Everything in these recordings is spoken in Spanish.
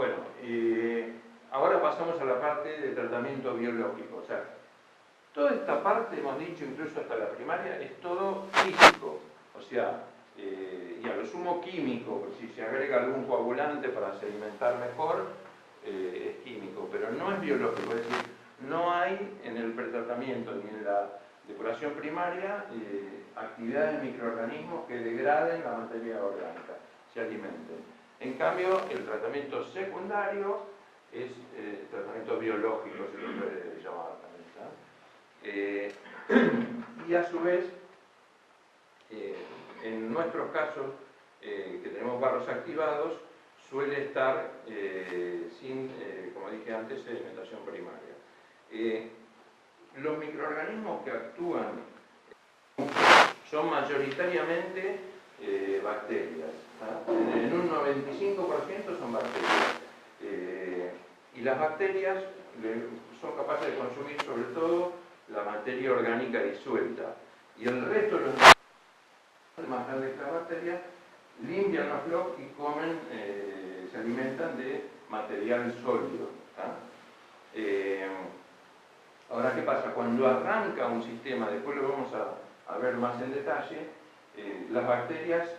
Bueno, ahora pasamos a la parte de tratamiento biológico. O sea, toda esta parte, hemos dicho incluso hasta la primaria, es todo físico. O sea, y a lo sumo químico, si se agrega algún coagulante para sedimentar mejor, es químico, pero no es biológico. Es decir, no hay en el pretratamiento ni en la depuración primaria actividades de microorganismos que degraden la materia orgánica, se alimenten. En cambio, el tratamiento secundario es tratamiento biológico, se lo puede llamar también. Y a su vez, en nuestros casos, que tenemos barros activados, suele estar sin, como dije antes, sedimentación primaria. Los microorganismos que actúan son mayoritariamente bacterias, ¿no? En un 95% son bacterias. Y las bacterias son capaces de consumir sobre todo la materia orgánica disuelta. Y el resto de los más grandes que las bacterias limpian los flocs y comen, se alimentan de material sólido. Ahora, ¿qué pasa? Cuando arranca un sistema, después lo vamos a ver más en detalle, las bacterias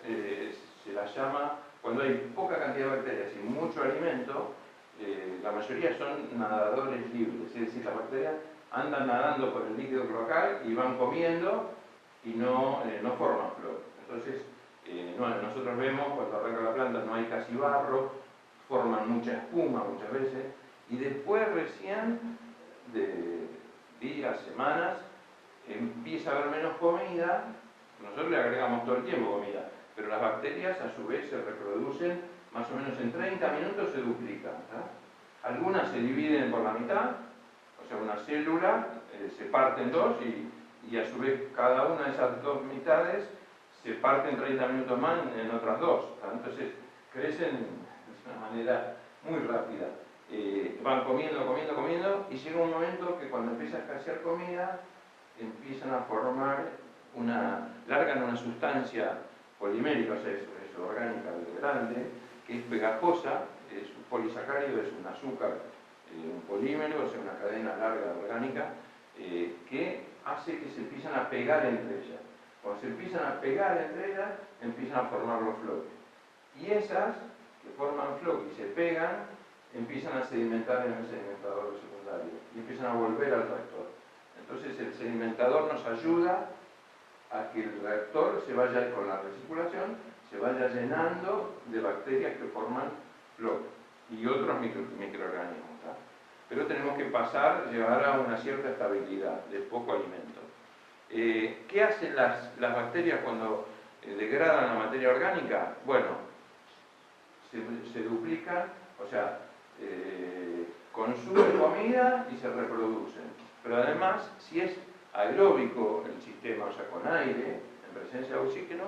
se las llama, cuando hay poca cantidad de bacterias y mucho alimento, la mayoría son nadadores libres, es decir, las bacterias andan nadando por el líquido cloacal y van comiendo y no forman flor. Entonces, nosotros vemos cuando arranca la planta no hay casi barro, forman mucha espuma muchas veces, y después recién de días, semanas, empieza a haber menos comida. Nosotros le agregamos todo el tiempo comida, pero las bacterias a su vez se reproducen más o menos en 30 minutos, se duplican, ¿tá? Algunas se dividen por la mitad, o sea, una célula se parte en dos y a su vez cada una de esas dos mitades se parte en 30 minutos más en otras dos, ¿tá? Entonces crecen de una manera muy rápida. Van comiendo, comiendo, comiendo, y llega un momento que cuando empieza a escasear comida, empiezan a formar largan una sustancia polimérica, o sea, es orgánica grande, que es pegajosa, es un polisacárido, es un azúcar, un polímero, o sea, una cadena larga orgánica, que hace que se empiezan a pegar entre ellas. Cuando se empiezan a pegar entre ellas, empiezan a formar los floques. Y esas que forman floques y se pegan, empiezan a sedimentar en el sedimentador secundario y empiezan a volver al reactor. Entonces el sedimentador nos ayuda a que el reactor se vaya, con la recirculación, se vaya llenando de bacterias que forman floques y otros microorganismos, ¿tá? Pero tenemos que llegar a una cierta estabilidad de poco alimento. ¿Qué hacen las bacterias cuando degradan la materia orgánica? Bueno, se duplican, o sea, consumen comida y se reproducen. Pero además, si es aeróbico el sistema, o sea, con aire, en presencia de oxígeno,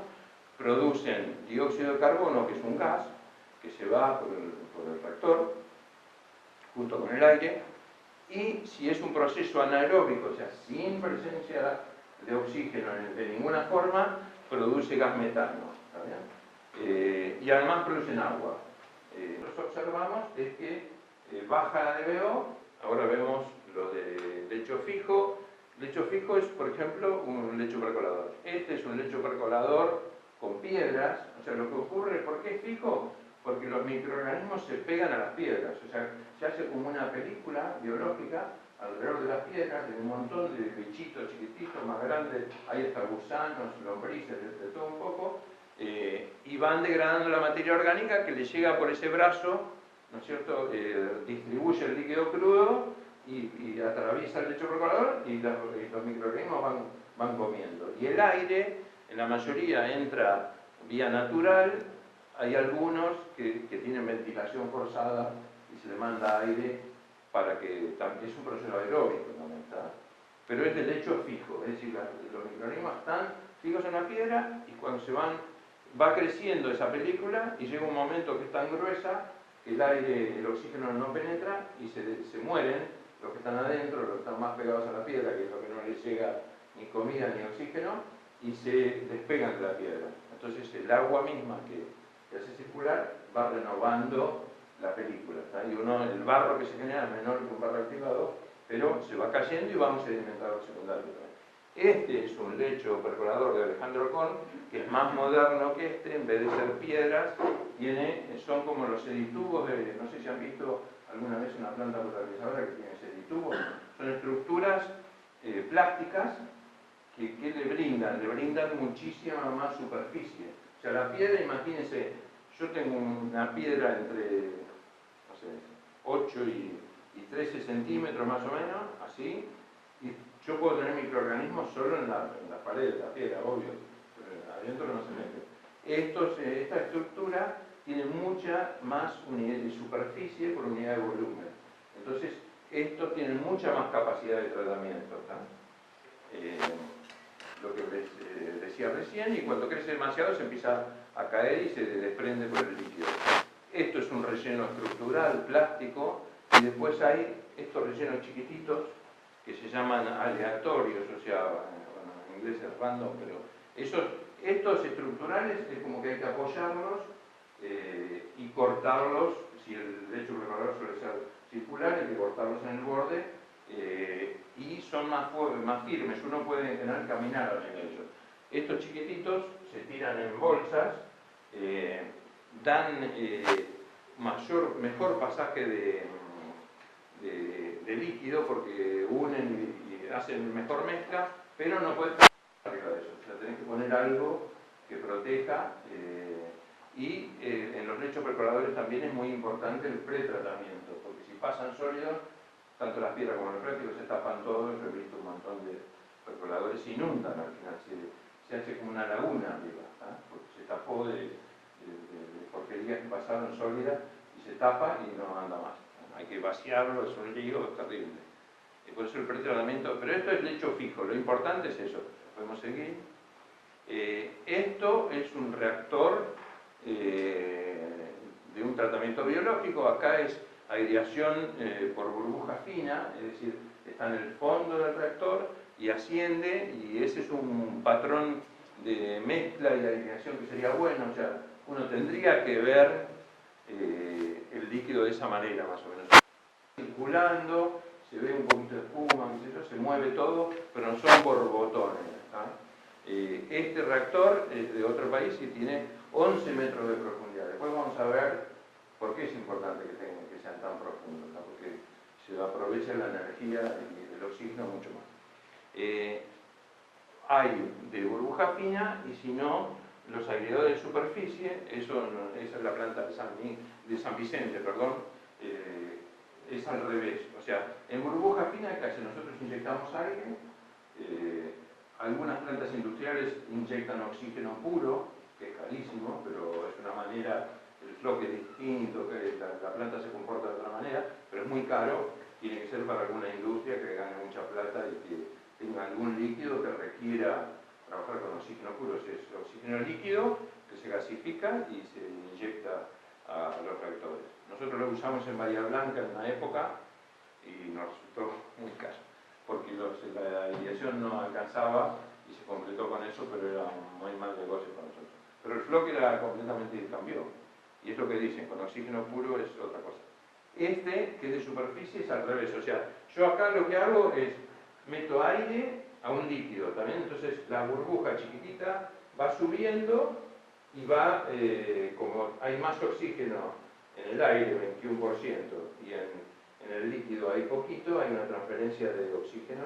producen dióxido de carbono, que es un gas, que se va por el reactor, junto con el aire, y si es un proceso anaeróbico, o sea, sin presencia de oxígeno de ninguna forma, produce gas metano, ¿está bien? Y además producen agua. Lo que observamos es que baja la DBO, ahora vemos lo de lecho fijo. Lecho fijo es, por ejemplo, un lecho percolador. Este es un lecho percolador con piedras. O sea, lo que ocurre, ¿por qué es fijo? Porque los microorganismos se pegan a las piedras. O sea, se hace como una película biológica alrededor de las piedras, de un montón de bichitos chiquititos, más grandes, hay hasta gusanos, lombrices, de todo un poco, y van degradando la materia orgánica que le llega por ese brazo, ¿no es cierto? Distribuye el líquido crudo y atraviesa el lecho percolador y los microorganismos van comiendo. Y el aire, en la mayoría, entra vía natural. Hay algunos que tienen ventilación forzada y se le manda aire para que es un proceso aeróbico también, ¿está? Pero es de lecho fijo, es decir, los microorganismos están fijos en la piedra y cuando va creciendo esa película y llega un momento que es tan gruesa que el aire, el oxígeno no penetra y se mueren los que están adentro, los que están más pegados a la piedra, que es lo que no les llega ni comida ni oxígeno, y se despegan de la piedra. Entonces el agua misma que hace circular va renovando la película. ¿Tá? Y el barro que se genera es menor que un barro activado, pero se va cayendo y va a un sedimentador secundario también. Este es un lecho percolador de Alejandro Korn, que es más moderno que este, en vez de ser piedras, son como los seditubos no sé si han visto alguna vez una planta potabilizadora que tiene seditubos, son estructuras plásticas que le brindan muchísima más superficie. O sea, la piedra, imagínense, yo tengo una piedra entre, no sé, 8 y 13 centímetros más o menos, así, y yo puedo tener microorganismos solo en la pared de la piedra, obvio, pero adentro no se mete. Esta estructura tiene mucha más unidad de superficie por unidad de volumen. Entonces, estos tienen mucha más capacidad de tratamiento. Lo que les decía recién, y cuando crece demasiado se empieza a caer y se desprende por el líquido. Esto es un relleno estructural, plástico, y después hay estos rellenos chiquititos que se llaman aleatorios, o sea, bueno, en inglés es random, pero estos estructurales es como que hay que apoyarlos y cortarlos. Si el lecho percolador suele ser circular, hay que cortarlos en el borde y son más firmes, uno puede en general caminar arriba de ellos. Estos chiquititos se tiran en bolsas, dan mejor pasaje de líquido porque unen y hacen mejor mezcla, pero no puedes estar arriba de eso. O sea, tenés que poner algo que proteja y en los lechos percoladores también es muy importante el pretratamiento, porque si pasan sólidos, tanto las piedras como los plásticos se tapan todos. Yo he visto un montón de percoladores se inundan al final, se hace como una laguna arriba, porque se tapó de porquerías que pasaron sólidas y se tapa y no anda más. Hay que vaciarlo, es un lío, es terrible. Por eso el pretratamiento, pero esto es lecho fijo, lo importante es eso. Podemos seguir. Esto es un reactor de un tratamiento biológico. Acá es aireación por burbuja fina, es decir, está en el fondo del reactor y asciende, y ese es un patrón de mezcla y de aireación que sería bueno. O sea, uno tendría que ver el líquido de esa manera, más o menos. Circulando, se ve un poquito de espuma, se mueve todo, pero no son borbotones. Este reactor es de otro país y tiene 11 metros de profundidad. Después vamos a ver por qué es importante que sean tan profundos, porque se aprovecha la energía y el oxígeno mucho más. Hay de burbuja fina, y si no, los aireadores de superficie, esa es la planta de San Vicente, perdón, es al revés. O sea, en burbuja fina, casi nosotros inyectamos aire, algunas plantas industriales inyectan oxígeno puro, que es carísimo, pero es una manera, el floque es distinto, que la planta se comporta de otra manera, pero es muy caro, tiene que ser para alguna industria que gane mucha plata y que tenga algún líquido que requiera trabajar con oxígeno puro. Es oxígeno líquido que se gasifica y se inyecta a los reactores. Nosotros lo usamos en Bahía Blanca en una época y nos resultó muy caro, porque la aireación no alcanzaba y se completó con eso, pero era un muy mal negocio para nosotros. Pero el floque era completamente cambió, y es lo que dicen, con oxígeno puro es otra cosa. Este, que es de superficie, es al revés. O sea, yo acá lo que hago es meto aire a un líquido también, entonces la burbuja chiquitita va subiendo y va, como hay más oxígeno en el aire, 21%, y en el líquido hay poquito, hay una transferencia de oxígeno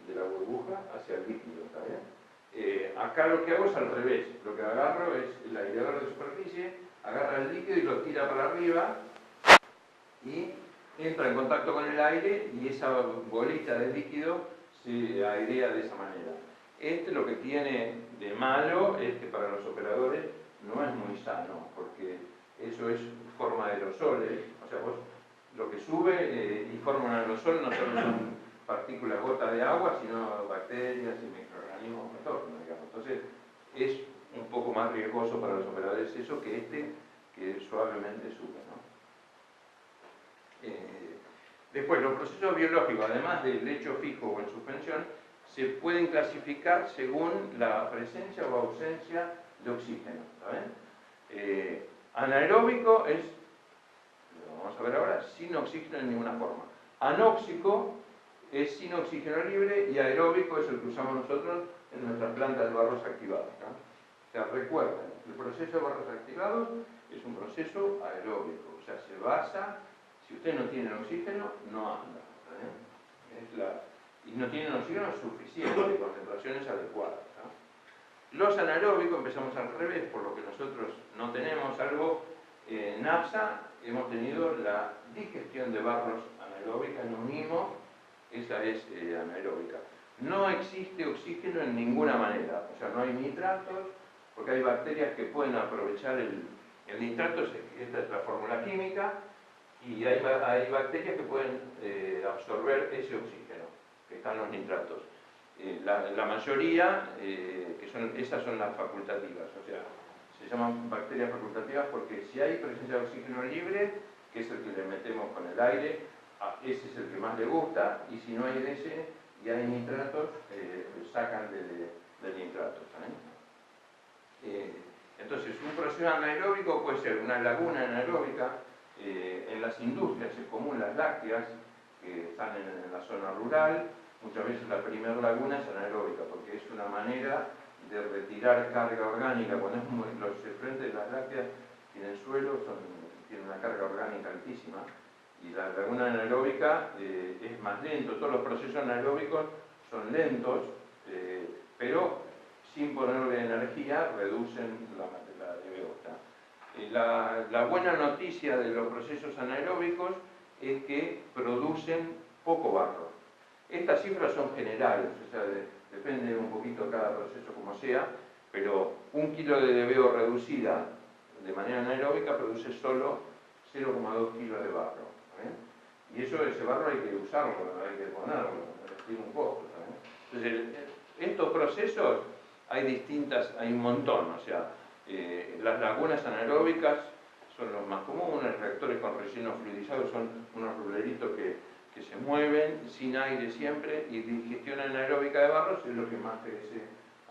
de la burbuja hacia el líquido, ¿está bien? Acá lo que hago es al revés, lo que agarro es el aireador de superficie, agarra el líquido y lo tira para arriba y entra en contacto con el aire, y esa bolita de líquido se airea de esa manera. Lo que tiene de malo es que para los operadores no es muy sano, porque eso es forma de aerosoles. O sea, vos lo que sube y forma un aerosol no solo son partículas gotas de agua, sino bacterias y microorganismos autóctonos, digamos. Entonces es un poco más riesgoso para los operadores eso que que suavemente sube, ¿no? Después, los procesos biológicos, además del lecho fijo o en suspensión, se pueden clasificar según la presencia o ausencia de oxígeno. ¿Está bien? Anaeróbico es vamos a ver ahora, sin oxígeno en ninguna forma. Anóxico es sin oxígeno libre y aeróbico es el que usamos nosotros en nuestras plantas de barros activados, ¿no? O sea, recuerden, el proceso de barros activados es un proceso aeróbico, o sea, se basa, si usted no tiene oxígeno, no anda, y no tiene oxígeno suficiente, de concentraciones adecuadas, ¿no? Los anaeróbicos empezamos al revés, por lo que nosotros no tenemos algo. En APSA hemos tenido la digestión de barros anaeróbica en un IMO, esa es anaeróbica. No existe oxígeno en ninguna manera, o sea, no hay nitratos, porque hay bacterias que pueden aprovechar el nitrato, esta es la fórmula química, y hay bacterias que pueden absorber ese oxígeno, que están los nitratos. La mayoría, esas son las facultativas, o sea, se llaman bacterias facultativas porque si hay presencia de oxígeno libre, que es el que le metemos con el aire, ese es el que más le gusta, y si no hay de ese y hay nitratos, sacan del nitrato. Entonces, un proceso anaeróbico puede ser una laguna anaeróbica. En las industrias es común las lácteas, que están en la zona rural. Muchas veces la primera laguna es anaeróbica, porque es una manera de retirar carga orgánica. Cuando los efluentes de las lácteas tienen suelo, tienen una carga orgánica altísima, y la laguna anaeróbica es más lento. Todos los procesos anaeróbicos son lentos, pero sin ponerle energía reducen la DBO. La buena noticia de los procesos anaeróbicos es que producen poco barro. Estas cifras son generales, o sea, depende un poquito cada proceso como sea, pero 1 kilo de DBO reducida de manera anaeróbica produce solo 0,2 kilos de barro. Y ese barro hay que usarlo, hay que ponerlo, tiene un costo. Entonces, estos procesos hay un montón, o sea, las lagunas anaeróbicas son los más comunes, reactores con relleno fluidizado son unos ruleritos que se mueven sin aire siempre, y digestión anaeróbica de barros es lo que más crece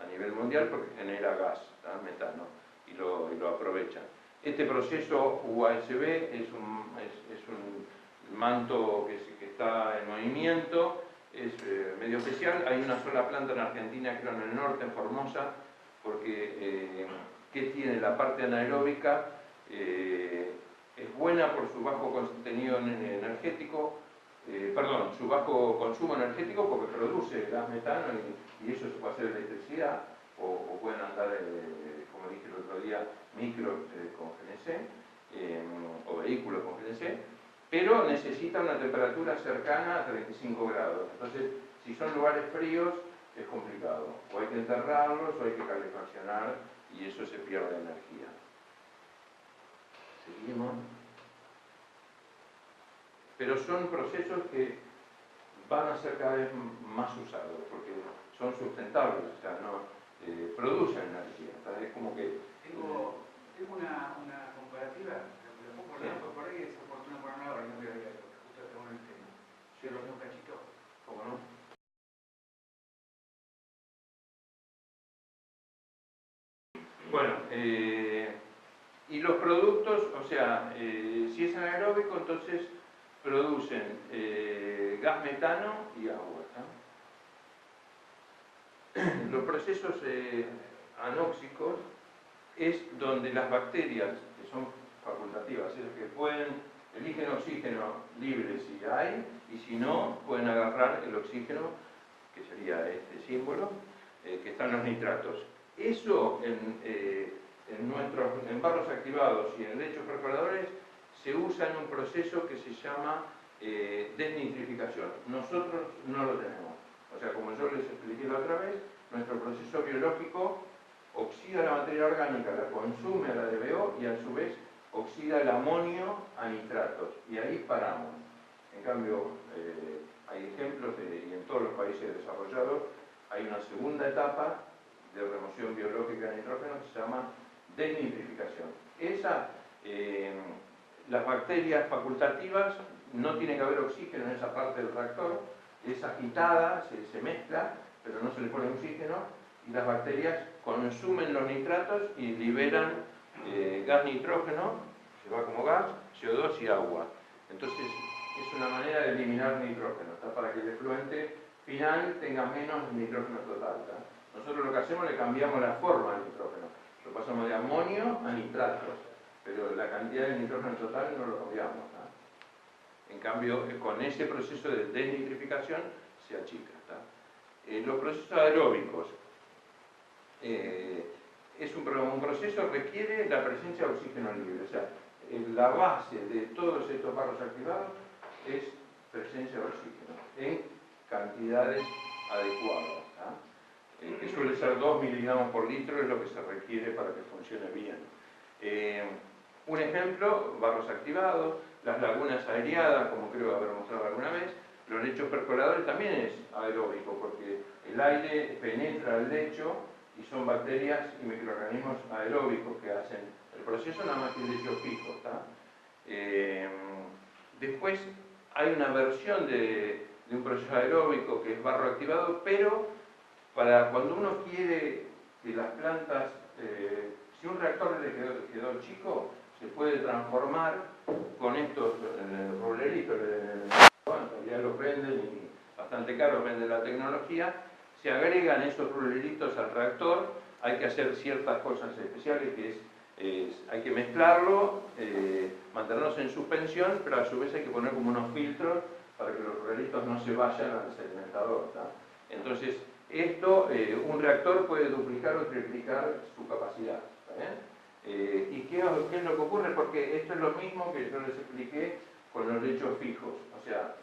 a nivel mundial porque genera gas, metano, y lo aprovechan. Este proceso UASB es un manto que está en movimiento, es medio especial. Hay una sola planta en Argentina, creo en el norte, en Formosa, porque que tiene la parte anaeróbica, es buena por su bajo contenido energético, su bajo consumo energético, porque produce gas metano y eso se puede hacer electricidad, o pueden andar, como dije el otro día, micros con GNC, o vehículos con GNC, pero necesita una temperatura cercana a 35 grados. Entonces, si son lugares fríos, es complicado. O hay que enterrarlos, o hay que calefaccionar, y eso se pierde energía. Seguimos. Pero son procesos que van a ser cada vez más usados, porque son sustentables, o sea, no producen energía. Es como que... Tengo una comparativa, por ahí es oportuno ponerla ahora, no voy a ver, porque justo tengo el tema. Sí, un cachito. ¿Cómo no? Bueno, y los productos, o sea, si es anaeróbico, entonces producen gas metano y agua, ¿no? Los procesos anóxicos es donde las bacterias, que son facultativas, es que eligen oxígeno libre si hay, y si no, pueden agarrar el oxígeno, que sería este símbolo, que están los nitratos. Eso en barros activados y en lechos perforadores se usa en un proceso que se llama desnitrificación. Nosotros no lo tenemos. O sea, como yo les expliqué la otra vez, nuestro proceso biológico oxida la materia orgánica, la consume a la DBO y a su vez oxida el amonio a nitratos. Y ahí paramos. En cambio, hay ejemplos, y en todos los países desarrollados hay una segunda etapa de remoción biológica de nitrógeno que se llama desnitrificación. Las bacterias facultativas, no tiene que haber oxígeno en esa parte del reactor, es agitada, se mezcla, pero no se le pone oxígeno, y las bacterias consumen los nitratos y liberan gas nitrógeno, se va como gas, CO2 y agua. Entonces, es una manera de eliminar nitrógeno, ¿tá? Para que el efluente final tenga menos nitrógeno total, ¿tá? Nosotros lo que hacemos le cambiamos la forma del nitrógeno, lo pasamos de amonio a nitratos, pero la cantidad de nitrógeno total no lo cambiamos, ¿tá? En cambio, con ese proceso de desnitrificación se achica, ¿tá? Los procesos aeróbicos es un proceso que requiere la presencia de oxígeno libre, o sea, la base de todos estos barros activados es presencia de oxígeno en cantidades adecuadas, ¿tá? Que suele ser 2 miligramos por litro, es lo que se requiere para que funcione bien. Un ejemplo, barros activados, las lagunas aireadas, como creo haber mostrado alguna vez. Los lechos percoladores también es aeróbico, porque el aire penetra al lecho y son bacterias y microorganismos aeróbicos que hacen el proceso, nada más que el lecho fijo, ¿tá? Después hay una versión de un proceso aeróbico que es barro activado, pero para cuando uno quiere que las plantas, si un reactor le quedó chico, se puede transformar con estos roleritos, bueno, ya los venden y bastante caros venden la tecnología, se agregan esos roleritos al reactor, hay que hacer ciertas cosas especiales, que hay que mezclarlo, mantenerlos en suspensión, pero a su vez hay que poner como unos filtros para que los roleritos no se vayan al sedimentador, ¿tá? Entonces, esto, un reactor puede duplicar o triplicar su capacidad, ¿está bien? ¿Y qué es lo que ocurre? Porque esto es lo mismo que yo les expliqué con los lechos fijos. O sea,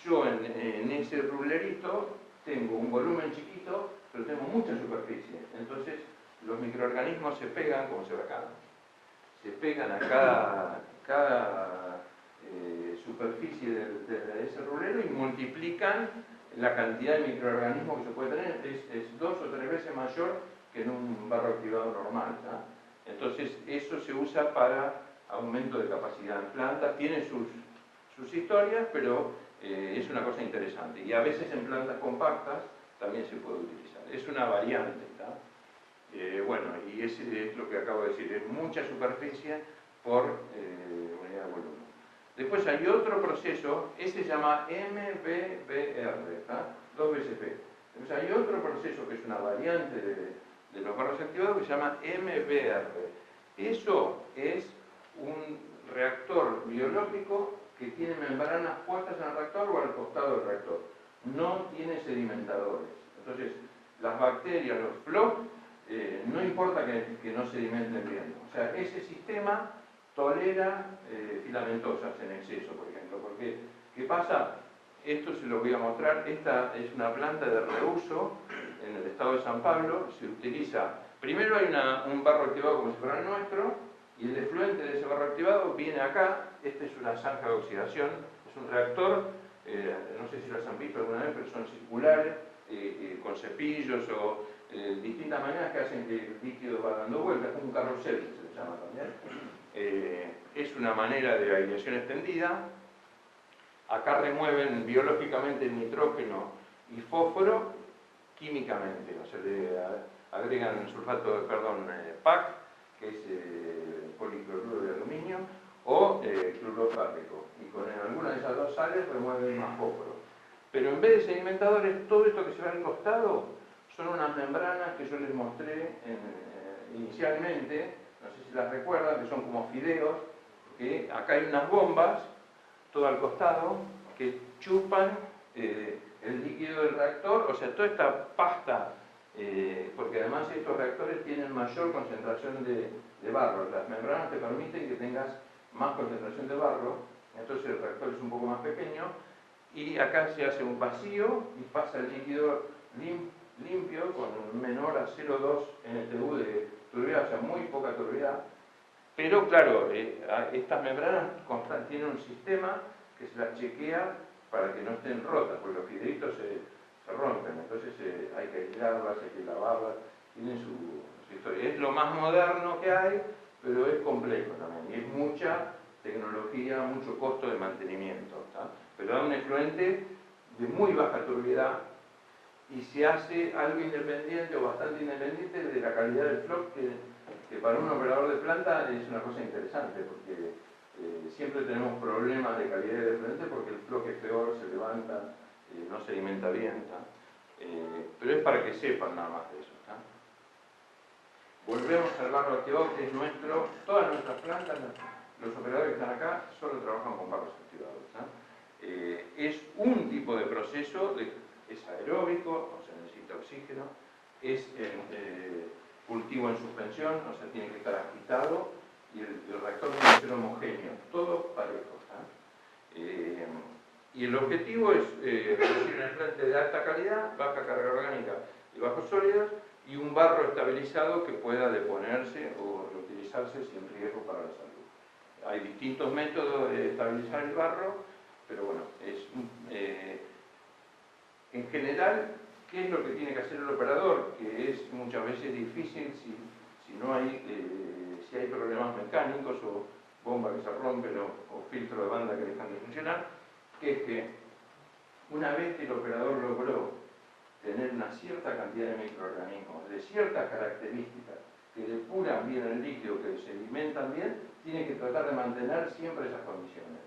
yo en ese rulerito tengo un volumen chiquito, pero tengo mucha superficie. Entonces, los microorganismos se pegan, como se ve acá, se pegan a cada superficie de ese rulero y multiplican la cantidad de microorganismos que se puede tener. Es 2 o 3 veces mayor que en un barro activado normal, ¿tá? Entonces, eso se usa para aumento de capacidad en plantas, tiene sus historias, pero es una cosa interesante. Y a veces en plantas compactas también se puede utilizar. Es una variante, ¿tá? Bueno, y ese es lo que acabo de decir, es mucha superficie por unidad de volumen. Después hay otro proceso, ese se llama MBBR, ¿tá? 2 veces B. Entonces hay otro proceso que es una variante de los barros activados que se llama MBR. Eso es un reactor biológico que tiene membranas puestas en el reactor o al costado del reactor. No tiene sedimentadores. Entonces, las bacterias, los flocs, no importa que no sedimenten bien. O sea, ese sistema tolera filamentosas en exceso, por ejemplo. Porque, ¿qué pasa? Esto se lo voy a mostrar. Esta es una planta de reuso en el estado de San Pablo. Se utiliza, primero hay un barro activado como si fuera el nuestro, y el efluente de ese barro activado viene acá. Esta es una zanja de oxidación, es un reactor, no sé si los han visto alguna vez, pero son circulares, con cepillos o distintas maneras que hacen que el líquido va dando vueltas, como un carrusel que se le llama también. Es una manera de aireación extendida. Acá remueven biológicamente el nitrógeno y fósforo químicamente, o sea, le agregan sulfato, PAC, que es policloruro de aluminio, o cloruro férrico, y con alguna de esas dos sales remueven más fósforo. Pero en vez de sedimentadores, todo esto que se ve al costado son unas membranas que yo les mostré inicialmente, no sé si las recuerdan, que son como fideos, que acá hay unas bombas, todo al costado, que chupan el líquido del reactor, o sea, toda esta pasta, porque además estos reactores tienen mayor concentración de barro, las membranas te permiten que tengas más concentración de barro, entonces el reactor es un poco más pequeño, y acá se hace un vacío y pasa el líquido limpio con menor a 0,2 NTU de turbiedad, o sea, muy poca turbiedad. Pero claro, estas membranas tienen un sistema que se las chequea para que no estén rotas, porque los fideitos se rompen, entonces hay que aislarlas, hay que lavarlas, tiene su historia. Es lo más moderno que hay, pero es complejo también, y es mucha tecnología, mucho costo de mantenimiento, ¿tá? Pero da un efluente de muy baja turbiedad y se hace algo independiente o bastante independiente de la calidad del floc, que para un operador de planta es una cosa interesante, porque Siempre tenemos problemas de calidad de frente porque el bloque es peor, se levanta, no se alimenta bien, pero es para que sepan nada más de eso. Volvemos al barro activado, que es todas nuestras plantas, los operadores que están acá solo trabajan con barros activados. Es un tipo de proceso, es aeróbico, o sea, necesita oxígeno, es cultivo en suspensión, o sea, tiene que estar agitado, y el reactor tiene que ser homogéneo, todo parejo. Y el objetivo es producir un enfrente de alta calidad, baja carga orgánica y bajos sólidos, y un barro estabilizado que pueda deponerse o reutilizarse sin riesgo para la salud. Hay distintos métodos de estabilizar el barro, pero bueno, en general, ¿qué es lo que tiene que hacer el operador? Que es muchas veces difícil si hay problemas mecánicos o bomba que se rompen o filtro de banda que dejan de funcionar, que es que una vez que el operador logró tener una cierta cantidad de microorganismos de ciertas características que depuran bien el líquido, que sedimentan bien, tiene que tratar de mantener siempre esas condiciones.